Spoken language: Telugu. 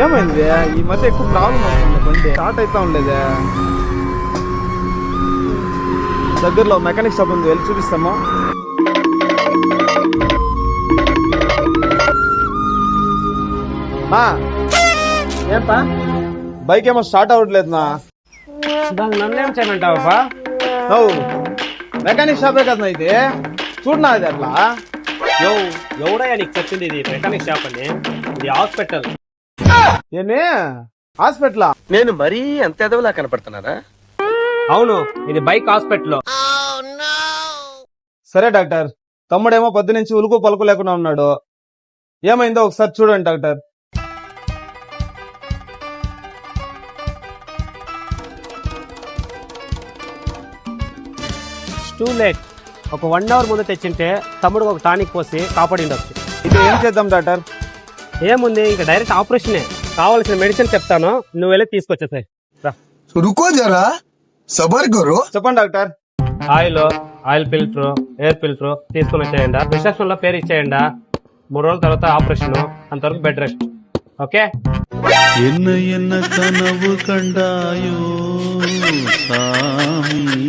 ఏమైంది ఈ మధ్య ఎక్కువ ప్రాబ్లం అవుతుంది, బండి స్టార్ట్ అవుతా ఉండేదే. దగ్గరలో మెకానిక్ షాప్ ఉంది, వెళ్ళి చూపిస్తామా? ఏంటా బైక్ ఏమో స్టార్ట్ అవ్వట్లేదునా? దానికి నన్నేం చేయమంటావా? మెకానిక్ షాపే కదా ఇది, చూడనా ఇది అట్లా. ఎవడయ్యా నీకు చెప్పింది ఇది మెకానిక్ షాప్ అని? ఇది హాస్పిటల్. ఏమి హాస్పిటలా? నేను మరీ అంత ఎదవలా కనపడుతున్నారా? అవును, ఇది బైక్ హాస్పిటల్. సరే డాక్టర్, తమ్ముడేమో పొద్దు నుంచి ఉలుకు పలుకు లేకుండా ఉన్నాడు, ఏమైందో ఒకసారి చూడండి డాక్టర్. Too late. ఒక 1 అవర్ ముందు తెచ్చింటే తమ్ముడు ఒక టానిక్ పోసి కాపాడిండొచ్చు. ఇది ఏం చేద్దాం డాక్టర్? ఏముంది, ఇంకా డైరెక్ట్ ఆపరేషనే. కావాల్సిన మెడిసిన్ చెప్తాను, నువ్వు వెళ్ళి తీసుకొచ్చేసాయి. रुको जरा सबर करो. చెప్పండి doctor. Oil filter, air filter తీసుకుని వచ్చేయండి. రిసెప్షన్ లో పేరు ఇచ్చేయండి. 3 రోజుల తర్వాత ఆపరేషన్, అంతవరకు బెడ్ రెస్ట్. ఓకే? என்ன என்ன கனவு கண்டாயோ சாமி.